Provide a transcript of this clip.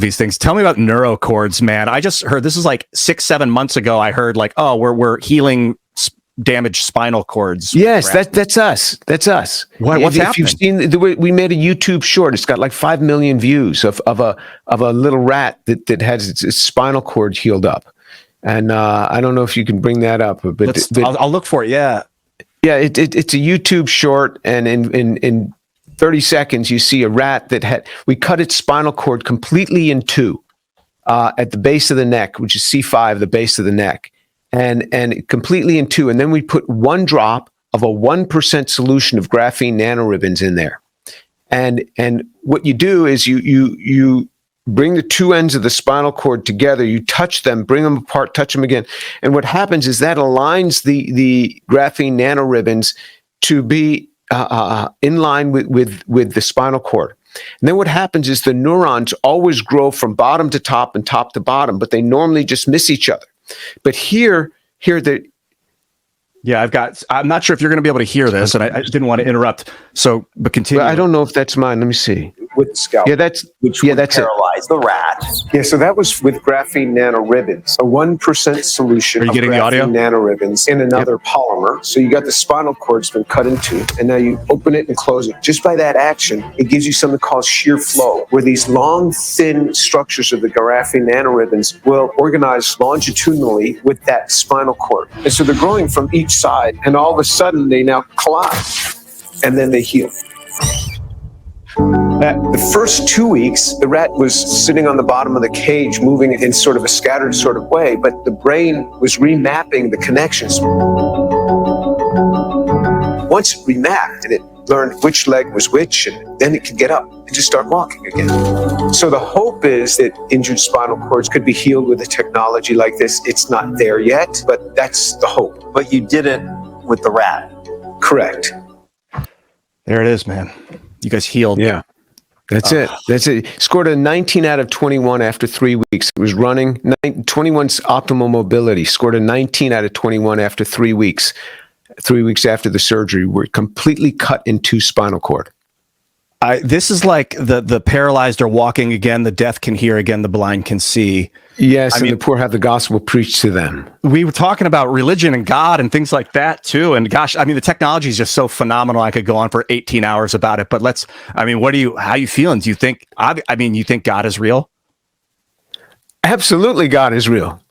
these things. Tell me about neurocords, man. I just heard this is like 6-7 months ago. I heard like, oh, we're healing damaged spinal cords. Yes, that's us. That's us. What's happening? If you've seen, we made a YouTube short. It's got like 5 million views of a little rat that has its spinal cord healed up. And I don't know if you can bring that up, but I'll look for it. Yeah, it's a YouTube short, and in 30 seconds you see a rat we cut its spinal cord completely in two at the base of the neck, which is C5, the base of the neck. And completely in two. And then we put 1 drop of a 1% solution of graphene nanoribbons in there. And what you do is you bring the two ends of the spinal cord together, you touch them, bring them apart, touch them again. And what happens is that aligns the graphene nanoribbons to be in line with the spinal cord. And then what happens is the neurons always grow from bottom to top and top to bottom, but they normally just miss each other. But here, yeah, I'm not sure if you're going to be able to hear this, and I didn't want to interrupt. So, but continue. Well, I don't know if that's mine. Let me see. With scalp. Yeah, that's paralyze the rat. Yeah, so that was with graphene nanoribbons, a 1% solution. Are you getting the audio? Nanoribbons in another polymer. So you got the spinal cord's been cut in two, and now you open it and close it. Just by that action, it gives you something called shear flow, where these long, thin structures of the graphene nanoribbons will organize longitudinally with that spinal cord. And so they're growing from each side, and all of a sudden they now collide, and then they heal. The first 2 weeks, the rat was sitting on the bottom of the cage, moving in sort of a scattered sort of way, but the brain was remapping the connections. Once it remapped and it learned which leg was which, and then it could get up and just start walking again. So the hope is that injured spinal cords could be healed with a technology like this. It's not there yet, but that's the hope. But you did it with the rat. Correct. There it is, man. You guys healed. Yeah. That's it. Scored a 19 out of 21 after 3 weeks. It was running 21's optimal mobility. Scored a 19 out of 21 after 3 weeks. 3 weeks after the surgery, we're completely cut in two spinal cord. This is like the paralyzed are walking again, the deaf can hear again, the blind can see. Yes, and the poor have the gospel preached to them. We were talking about religion and God and things like that too. And gosh, I mean, the technology is just so phenomenal. I could go on for 18 hours about it, but how are you feeling? Do you think, you think God is real? Absolutely, God is real.